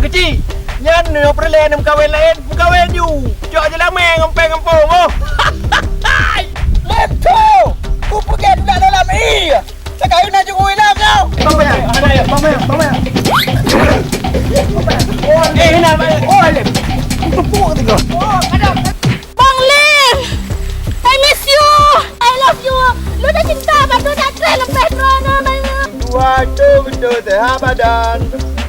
kecil. Nyan ni perlen mengkawin lain, mengkawin you. Jok je lama ngempeng-ngempung oh. Lemto! Ku pergi budak dalam ni. Sekarang nak cukup hilang kau. Pamer. Nak. Oh, Lem. Tepuk tu kau. Bang Lim! I miss you! I love you! Lu dah cinta pada nak train lepas mana? Waduh betul teh badan.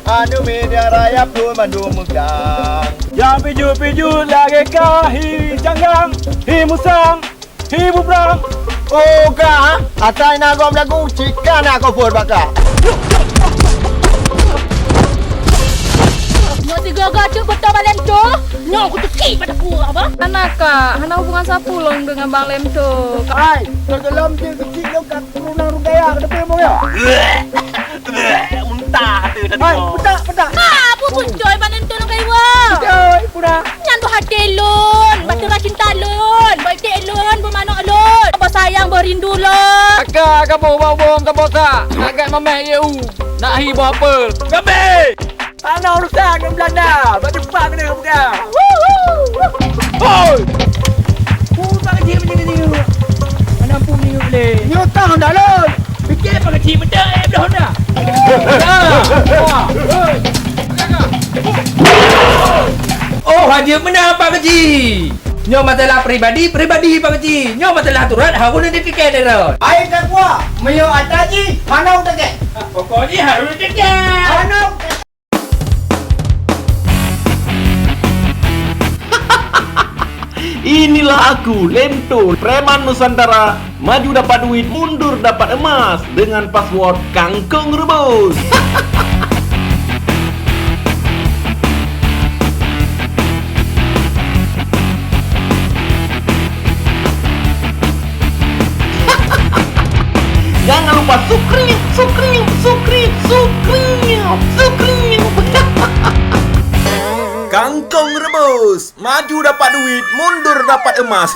Anu media raya pun mandu megang. Yang piju lagi kahi janggang, hi musang, hi bubrang. Oh kah? Atai nak gom lagu cikan aku pun bakal. Nak tiga gacuk betul Bang tu? Nyok aku teki pada ku apa? Anak kak, hana hubungan sapu long dengan Bang Lem tu. Hai, tergelam dia kecil lo kat turunan rugaya ke depan mo ya. Muntah tu tadi. Hai, pedak. Apa pun joy Bang tu nak kaiwa. Joy, pura. Nyan tu hati lun, batu cinta lun, baik lun, bermanok lun. Apa sayang berindu lun. Kakak kamu bawang kamu kak. Nak kat mamah EU. Nak hibah apa? Gabe. Anak urusan ke Belanda. Bagi pak kena kamu dah. Hoi. Pak kecil macam ni. Mana pun ni boleh. Nyotang dah lun. Fikir pak kecil betul dah dah. Oh, hadir benar Pak Kecil. Nyo masalah peribadi Pak Kecil. Nyo masalah aturan, aku nak dikekeh dah. Air tak kuat. Meyo ataji. Mana utak ke? Pokoknya harus dikekeh. Mana? Inilah aku, Lemto, preman Nusantara. Maju dapat duit, mundur dapat emas. Dengan password Kangkung Rebus. Jangan lupa subscribe. Kangkung rebus. Maju dapat duit, mundur dapat emas.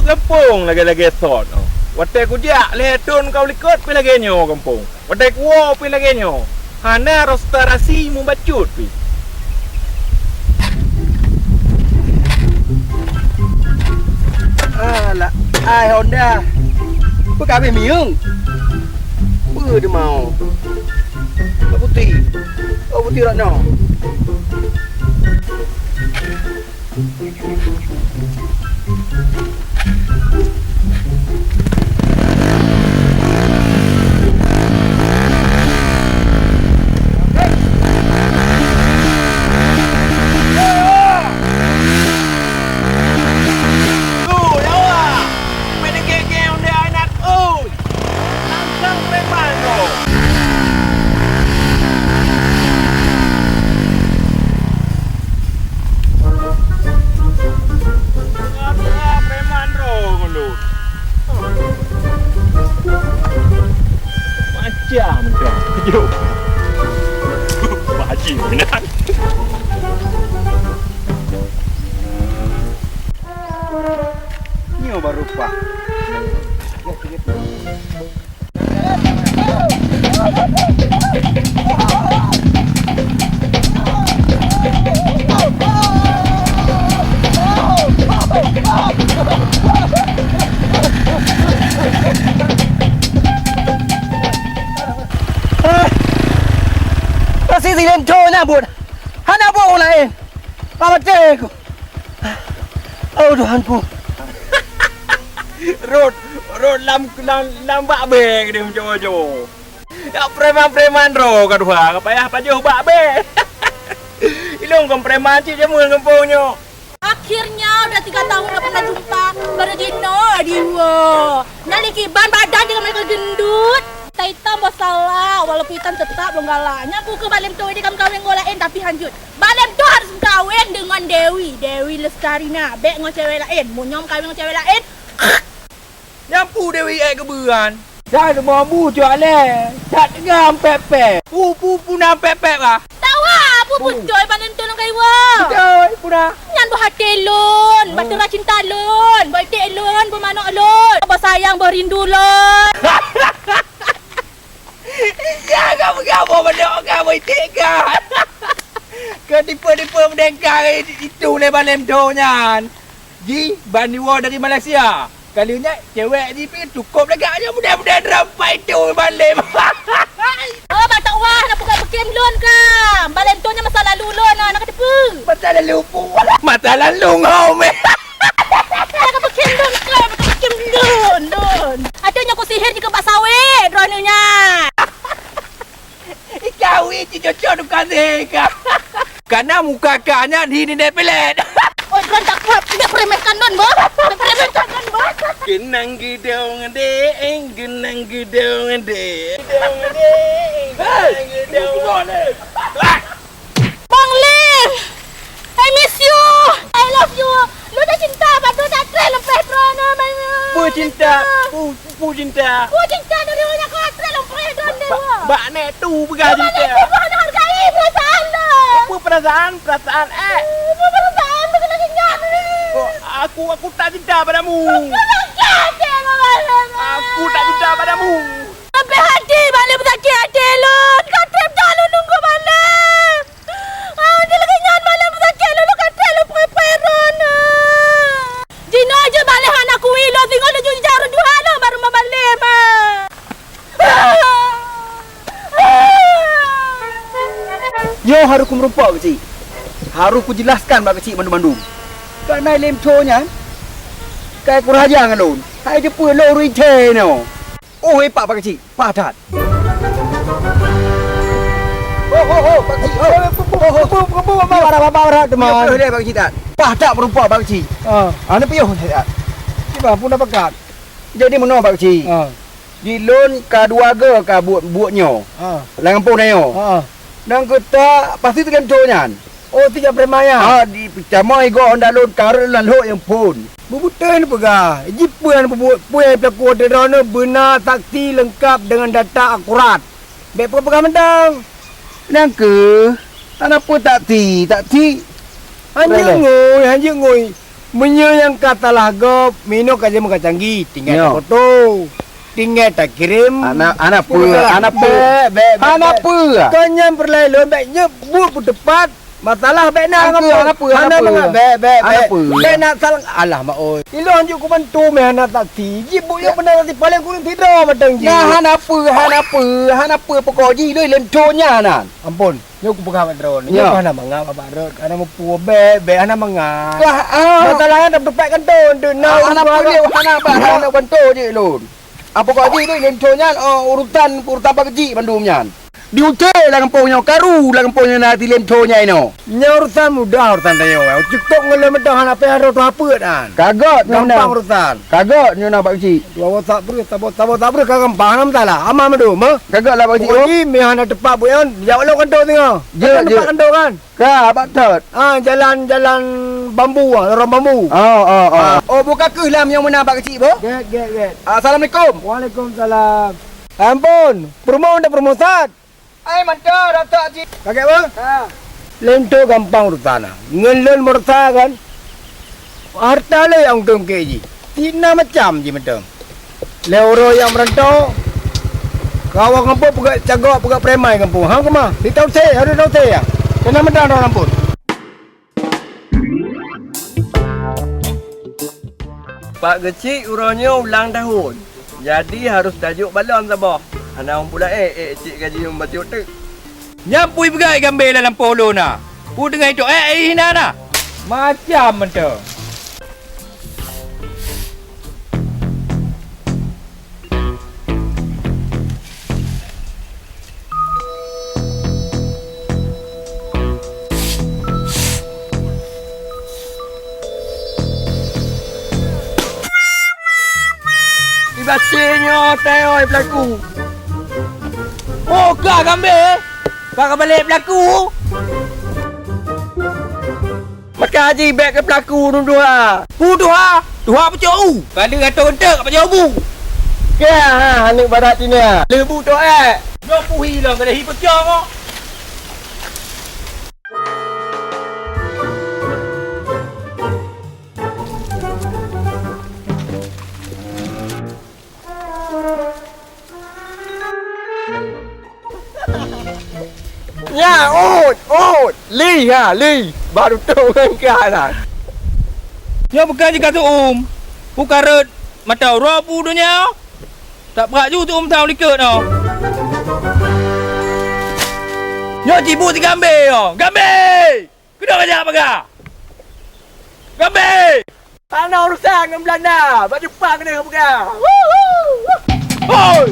Kampung lagi-lagi thought. Watai ku dia letun kau likut pi lagi nyo kampung. Watai ku pi lagi nyo. Hana restorasi membacut pi. Alah, ai Honda. Apa kau miung? Apa dia mau? Apa putih? Oh putih rak no. Macam kau. Yuk. Baju benar. Nyo baru pak. Pasti si Lemto nak buat. Hana buat orang lain. Apa cek? Oh Tuhanku. Rod lam bak be dia macam-macam. Ya preman ro kadua kapayah pajuh bak be. Ilung kom preman cik jamun kampungnya. Akhirnya udah 3 tahun gak pernah jumpa. Baru Gino adiwa. Naliki ban badan dengan mereka gendut. Hitam masalah, walaupun hitam tetap belum galaknya. Aku ke Balem tu ini kamu kawin ngolain tapi hanjut. Balem tu harus kawin dengan Dewi Lestarina. Bek dengan cewek lain. Munyom kawin dengan cewek lain. Nyampu Dewi ai keberan. Dah mambu jual le. Tak ngam pepe. Pu nam pepe lah. Tawa, apa pun joy Balem tu nang kaiwa. Joy puna. Nyan buat hati lon, batera cinta lon, buat itik lon, bermanok lon. Bersayang berindu lon. Ya kamu benda kamu itikkan. Kau tipu mendengkar itu le Balem tu nyan. Ji bandiwa dari Malaysia. Kalinya cewek ni pergi cukup agaknya mudah-mudahan rampai tu Balem. Oh, batak wah nak buka bekem lon ka. Balem tu nya masa lalu lon nak ketipu. Masa lalu pun. Masa lalu ngau me. Nak bekem lon ka, bekem lon. Adanya aku sihir juga bak sawit ronanya. Ikawi cocok bukan sehingga. Karena muka kaknya ini pelet. Oh, Ron tak kuat. Tidak peremehkan Ron, boh. Tidak peremehkan Ron, boh. Genang gedong deng, genang gedong deng. Bang Lim, I miss you. I love you. Lu dah cinta, padu dah trail lempeh Ron. Pu cinta, pu cinta. Ku cinta dari banyak kau trail lempeh Ron dewa. Bak nek tu begal cinta. Kau nak hargai perasaan lo. Apa perasaan? Apa perasaan? Bagaimana kenyang ni? Oh, aku tak cinta padamu. Aku tak cinta padamu. Sampai hati Balem sakit hati Lun. Kau trip dah lu nunggu Balem. Dia lagi nyan Balem sakit lu kau trip lu peron. Dino aja Balem anak ku ilo tengok lu jadi jarum dua lu baru mau Balem. Yo harus ku merupak kecik. Harus ku jelaskan bak kecik bandung-bandung. Karena lem nya kai ku raja ngalun. Hai je pu lo rite no. Oh pak bak kecik. Padat. Oh bak kecik. Bara teman. Dia bak kecik tak. Padat merupak bak kecik. Ana piyo tak. Tiba pun dapat kat. Jadi meno bak kecik. Di lon ka dua ge ka buatnya. Langampung nayo. Nang kita pasti tekan conyan. Oh tiga premaya. Di pertama igo onda lon kar lan ho yang pun. Bubutan pega. Jipuan puai pelaku derana benar saksi lengkap dengan data akurat. Baik pega mendang. Nang ke tanah pun tak ti. Hanya ngoi. Menyo yang kata lagu mino kaje muka canggih tinggal foto. Tinggal tak kirim anak apa kanyan perlaluan baiknya buat tepat masalah baik nak anak nak salah alah mak oi ilo anjuk ku bantu me anak taksi jibu yang benar nanti paling kurang tidur madang ji han apa pokok ji loi lenconya nan ampun yo ku pegang drone yo ana mangap apa rod ana mau be ana mangap masalahnya dapat tepat kan tu anak apa dia anak bantu je lon. Apa kau ni lenconya urutan bak kecik bandungnya. Diutai lah kampungnya karu lah kampungnya nanti lenconya ini. Urusan mudah urusan tayo. Cukup ngelam dah apa harus apa dan. Kagot gampang urusan. Kagot nyona bak kecik. Dua WhatsApp beri gampang nam salah. Ama madu mah. Kagot lah bak kecik. Ini mehana tepat buyan. Jauh lo kantor tengok. Tepat kantor kan. Ka batot. Jalan bambu orang bambu. Oh buka ke lah yang mana bak kecik boh? Get. Assalamualaikum. Waalaikumsalam. Ampun, promo ndak promosat. Ai mantap datuk ji. Kakek bang? Lento gampang urusan. Ngelon merta kan. Harta le yang tum ke ji. Tina macam ji macam. Leoro yang merantau. Kawang kampung buka cagak buka premai kampung. Hang kemah? Di tahu saya, harus tahu saya. Kena mendan orang pun. Pak kecil urangnya ulang tahun. Jadi harus tajuk balon sabah. Anak pula cik gaji membati otak. Nyampui pegai gambar dalam polo na. Pu dengar itu hina na. Macam macam. Basinya tayoi pelaku. Oh, kau gambar. Kau balik berlaku. Maka haji baik ke pelaku dua. Dua apa jauh? Kalau kata rentak apa jauh? Ke anak barat ini. Lebu tu Kau puhi lah kalau hidup jauh. Ya, Li baru tu kan lah. Dia bukan je kata bukan red mata rabu dunia. Tak berat juga tu tahu likut tau. Nyo cibu si gambe yo. Gambe. Kena kerja apa ga? Gambe. Anak urusan dengan Belanda. Baju pang kena bukan. Oi.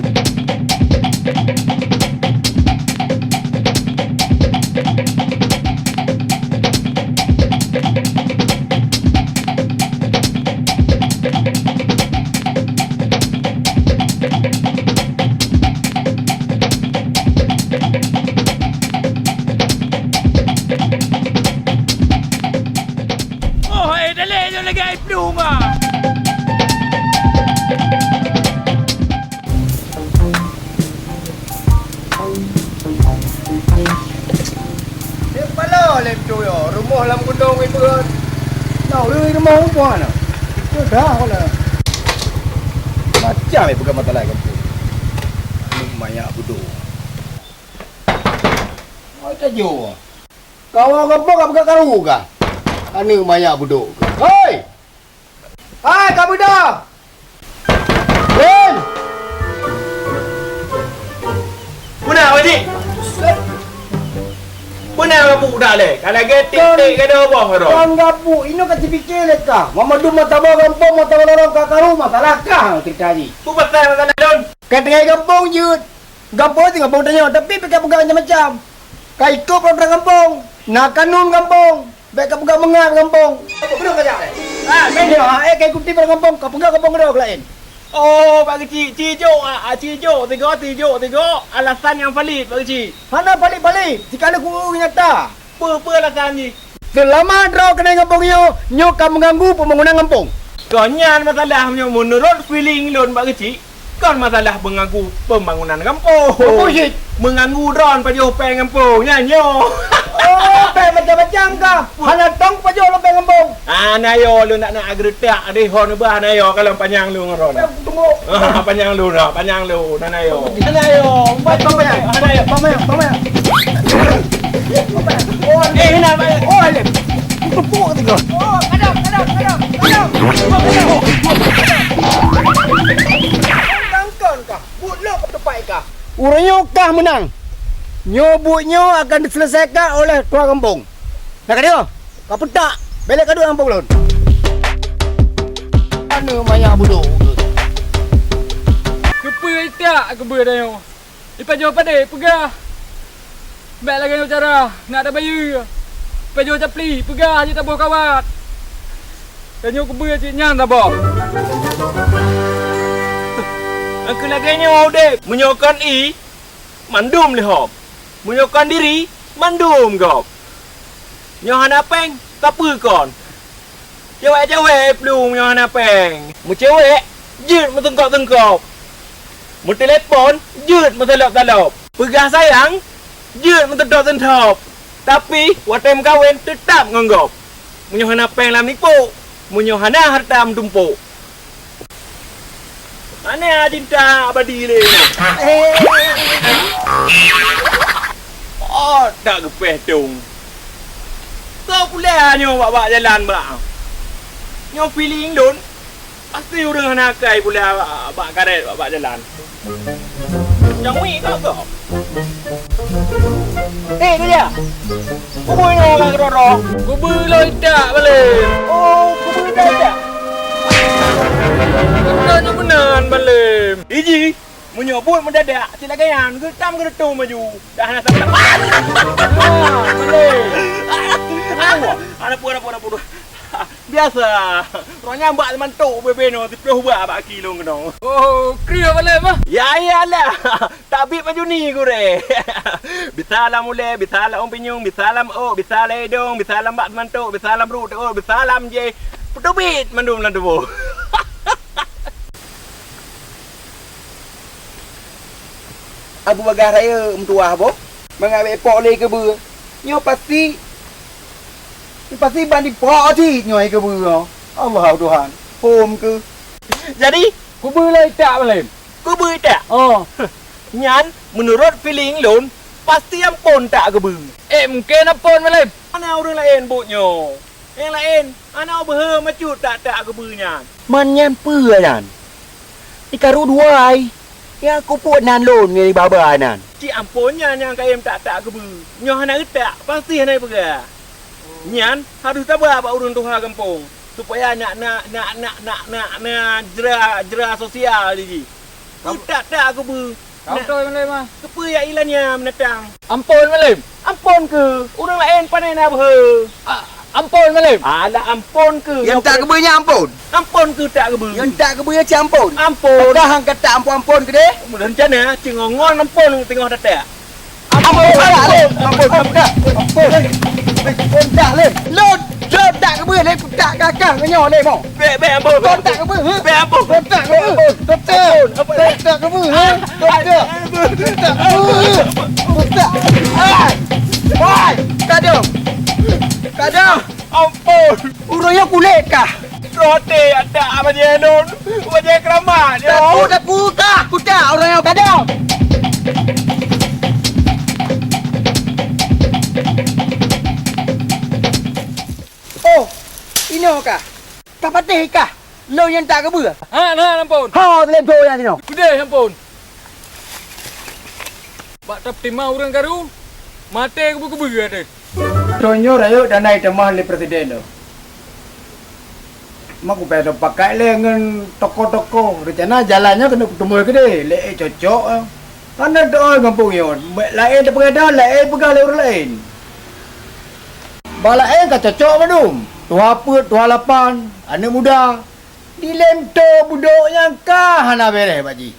Lem tu yo, rumah lam gunung itu. Tahu dia rumah apa nak? Dah lah. Macam ni bukan masalah kampung. Lumayan bodoh. Oi tajo. Kawan kampung apa bukan karu ke? Ani lumayan bodoh. Hoi. Hai kau budak. Len. Puna wajib. Puna kamu dah le. Kalau getik kada apa karo. Kang gapu, ino ka tipikil ka. Mamadu mataba kampung mataba lorong ka karu masalah ka cerita ni. Ku pasal masalah don. Katanya kampung jut. Kampung tu kampung tanya tapi pegang-pegang macam-macam. Kai ikut program kampung. Nak kanun kampung. Baik kau pegang mengat kampung. Apa benar kerja ni? Media kai ikuti program kampung. Kau pegang kampung kedua lain. Oh, Pak Kecik, cijo, tiga. Alasan yang valid, Pak Kecik. Mana balik-balik? Jika ada guru nyata. Apa alasan ni? Selama draw kena kampung nyo kamu mengganggu pembangunan kampung. Kau nyan masalah menurut feeling lon, Pak Kecik. Kan masalah mengganggu pembangunan kampung. Bullshit. Mengganggu drone pajuh peng kampung, nyanyo. Oh, macam-macam kah? Hana tong pajo lo peng kampung. Nayo lu nak agretak deh hon bah nayo kalau panjang lu ngeron. Tunggu. Panjang lu nayo. Nayo, pamaya. Oh, hina oh, alem. Tepuk tiga. Oh, kadang. Tangkan kah? Buatlah tepat kah? Urangnya kah menang. Nyobutnya akan diselesaikan oleh ketua kampung. Nak dia? Kau petak. Belak kedua kampung lon. Mana maya bodoh. Kepa tak kepa dah yo. Ipa jawab pada pegah. Baik lagi cara nak ada bayu. Ipa jawab capli pegah je tak boleh kawat. Tanya kepa cik nyang tak boh. Aku lagi nyo dek menyokan mandum le hop. Menyokan diri mandum gop. Nyo hana peng tapa kon. Cewek belum nyo hana peng. Mu cewek jut tengkok. Mu telefon jut talop. Pegah sayang jut tentop. Tapi watem kawin tetap nganggop. Mu hana peng lam nipu. Mu hana harta tumpuk. Mana cinta abadi le. Oh, tak gepeh tung. Kau pula nyo bawa jalan ba. Nyo feeling don. Pasti urang nak kai pula bawa karet bawa jalan. Jangan wi kau. Dia. Kubu nyo kang roro. Kubu lo tak balik. Oh, kubu dah. Benar balim. Iji menyobot mendadak sila gayan getam geretung maju. Dah nak sampai. Balim. Ana pura. Biasa. Orang nyambak teman tok bebeno 10 buah bak kilo kena. Oh, kriya boleh mah. Ya iyalah. Tak bib maju ni ku re. Bisalam mule, bisalam pinyung, bisalam bisalam edong, bisalam bak teman tok, bisalam rut, bisalam je. Pedobit mandum lan tu. Abu Bakar raya mentua boh. Mengambil pok le ke ber. Nyo pasti banding pok ti nyoi ke ber. Allah Tuhan. Pom ke. Jadi, Ku boleh tak boleh. ku bui tak? Oh. Nyan, menurut feeling lun, pasti ampun tak ke bui. Mungkin apa boleh. Ana orang lain buknya. Yang lain, ana berhe macut tak ke bui nyan. Man nyampe nan. Ikaru dua ai. Yang aku puat nan lon ni baba nan. Cik ampunnya yang kaim tak ke bui. Nyoh ana tak, pasti ana berah. Nyan, harus sabar pak urun tuha kampung. Supaya nak jera sosial lagi. Ku tak ke bui. Kau tahu boleh mah. Kepa ya ilannya menetang. Ampun boleh. Ampun ke? Orang lain pandai nak berhe. Ampun boleh. Alah ampun ke? Yang tak kebernya ampun. Ampun ke tak ke bui? Yang tak kebernya campun. Ampun. Dah hang kata ampun-ampun ke deh. Rencana cengongon ampun tengah datak. Ampun tak le. Ampun tak. Ampun tak le. Lon tak kebernya le tak kakang nyo le mo. Be ampun. Lon tak kebernya. Be ampun. Lon tak kebernya. Doktor. Tak kebernya. Doktor. Tak kebernya. Doktor. Woi, kadang. Ampun. Uronya kulit kah? Rote ada apa je non? Wajah keramat yo. Aku tak orang yang kadang. Oh, ini kah? Tak patih kah? Lo yang tak keber? Nah, ampun. Ha, dalam tu yang sini. Gede ampun. Bak tapi mau orang karu. Mate kebu-kebu ada. Tonyo rayo dan naik temah le presiden lo. Mak ku pedo pakai le dengan toko-toko. Rencana jalannya kena ketemu ke deh. Le cocok. Kan ada kampung yon. Lain tak pegada, lain pegang le orang lain. Balain kan cocok madum. Tua put, tua lapan, anak muda. Di lemto budoknya kah hana bere baji.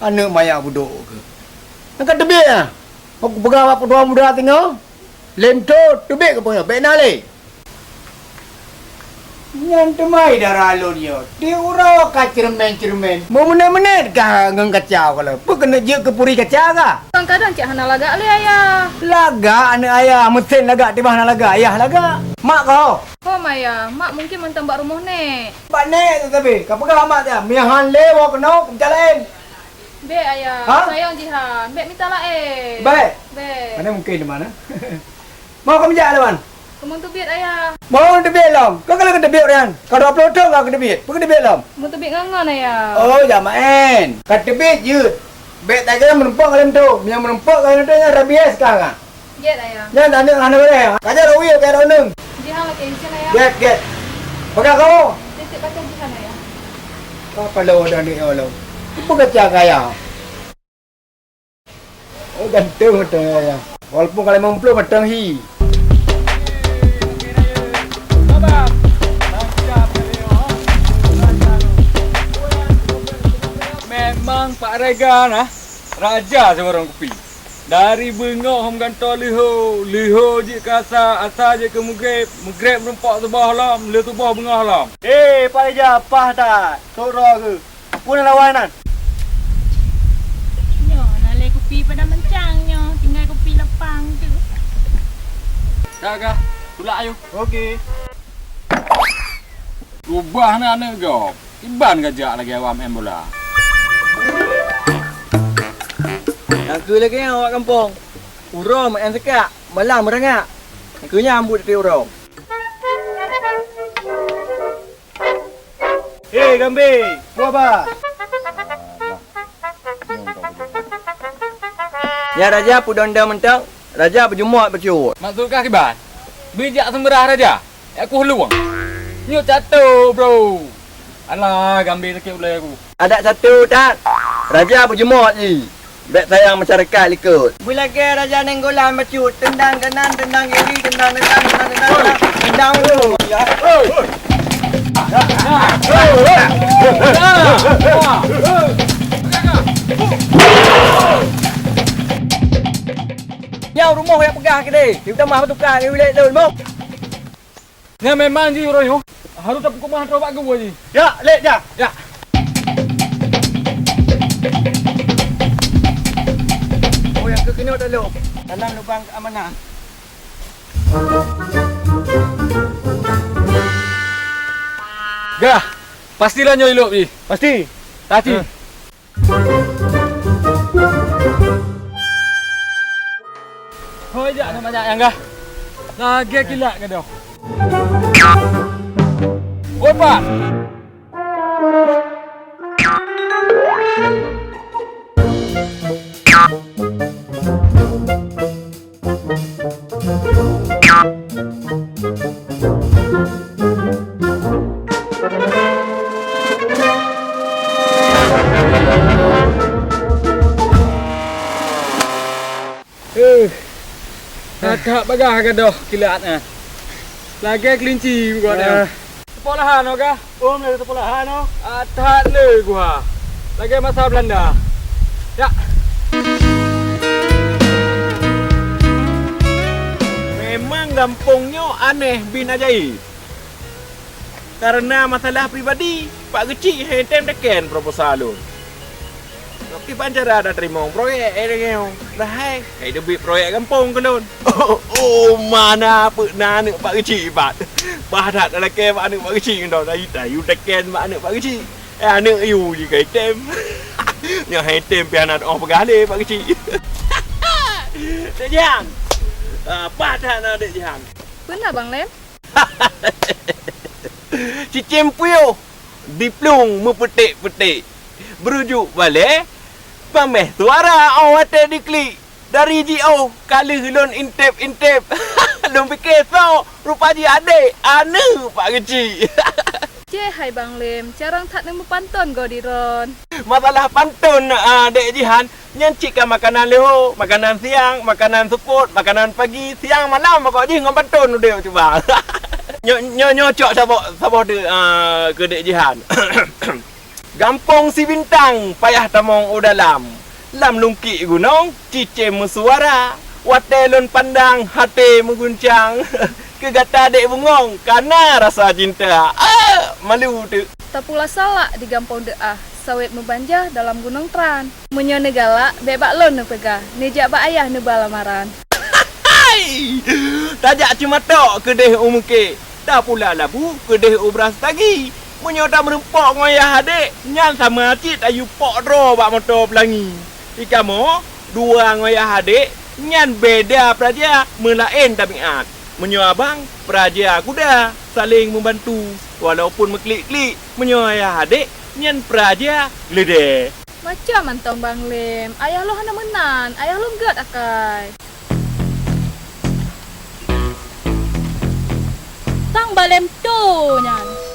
Anak maya budok ke. Angkat tebik ah. Aku pegang apa tua muda tengok. Lemto tebik ke punya. Baik nale. Yang temai darah alunnya. Dia urau ka cermen-cermen. Mau menit-menit kah ngang kacau kalau. Apa kena je ke puri kacau kah? Kadang-kadang cik hana lagak le ayah. Laga anak ayah. Mesin lagak tiba anak laga. Ayah laga. Mak kau. Kau Maya, mak mungkin mentembak rumah ni. Pak nek tetapi. Kau pegang mak dia. Miahan lewa kena. Berjalan. Be ayah, Ha? sayang jihan. Be minta lah Baik. Be. Mana mungkin di mana? Mau kau menjak lawan? Kamu tu biar ayah. Mau debit lam. Kau kalau kena debit orang. Kau 20 tahun kau kena debit. Bukan debit lam. Kamu tu biar ngangan ayah. Oh, jangan. Kau debit je. Bet tak kena menempak dalam tu. Yang menempak dalam tu yang rabies sekarang. Get ayah. Jangan tanya anak boleh. Kajar rawi ke ada undang. Jihan lagi encen ayah. Get. Pegang kau. Titik baca jihan ayah. Kau kalau ada ni Allah. Apa kacau kaya? Oh, gantung betul ya. Walaupun kalau mempeluk betul hi. Memang Pak Rega nah raja seorang kopi. Dari bengok hom gantor liho je ke asa je ke mugreb merempak sebah lam, le tu bawah bengah lam. Pak Eja, apa tak? Sora ke? Apa nak lawanan? Nyo, nale kopi pada mencangnya. Tinggal kopi lepang tu. Dah, tulak ayo. Okey. Rubah nak kau. Iban gajak lagi awam bola. Aku lagi yang awak kampung. Urang mak yang sekak, malam merengak. Aku nyambut di urang. Hei, kambing. Buat apa? Ya raja pudonda mentak, raja berjumuat bercut. Maksudkah kiban? Bijak semberah raja. Aku luang. Nyok jatuh, bro. Alah, gambil sikit boleh aku. Ada satu tak? Raja berjumuat je. Baik sayang masyarakat ikut. Bila ke raja nenggolan bercut, tendang kanan, tendang kiri, tendang dulu. Ya. Nhau rumah yang pegah ke deh. Kita mah tukar ni wilayah dah rumah. Ni memang ji orang yo. Harus tak pukul mahal robak gua ji. Ya, lek ya. Ya. Oh yang ke kena dulu. Dalam lubang keamanan. Gah. Pastilah nyo elok ji. Pasti. Tati. Hoi jak nama jak yang gah. Lagi kilat ke dah. Oi pak. Agak bagah ke dah kilat ah. Lagi kelinci gua dah. Tepolahan okah? Om dari tepulahan oh. Atat le gua. Lagi masa Belanda. Ya. Memang kampungnya aneh bin ajaib. Karena masalah pribadi, Pak Kecik hentem teken proposal lu. Tapi pancara ada terima proyek ngeo. Dah hai, duit proyek kampung kan don. Oh, mana pernah nak Pak Kecik Pak. Bahat ada ke Pak anak Pak Kecik kan don. Ayu teken Pak anak Pak Kecik. Anak you je kai tem. Nya hentem pian ada orang pegale Pak Kecik. Dek Jang. Bahat ada Dek Jang. Benar Bang Lem? Si Cempuyo diplung mepetik-petik. Berujuk balik pameh suara awak diklik dari GO kali hulun intip belum fikir so rupa ji adik anu Pak Kecik. Cih hai Bang Lem, carang tak nemu pantun go di ron. Masalah pantun Dek Jihan nyancikkan makanan leho, makanan siang, makanan seput, makanan pagi, siang malam kau ji ngom pantun udah coba. Nyocok sabok de ke Dek Jihan. Gampong si bintang, payah tamong udalam. Lam lungki gunung, cicim suara. Watelon pandang, hati mengguncang. Kegata dek bungong, karena rasa cinta. Malu tu. Tak pula salah di Gampong Deah, sawit membanja dalam gunung Tran. Menyo negala, bebak lon nu pegah, nejak ba ayah nu balamaran. Hai! Tajak cuma tok kedeh umke. Dah pula labu kedeh obras tagi. Menyodak merempok ngoyah adik. Nyan sama acit ayu pok dro bak motor pelangi. Ikamu dua ngoyah adik. Nyan beda praja melain tabiat. Menyo abang praja kuda saling membantu. Walaupun meklik-klik menyo ayah adik. Nyan praja lede. Macam mantong Bang Lem, ayah lo hana menan, ayah lo enggak akai. Tang balem tu nyan.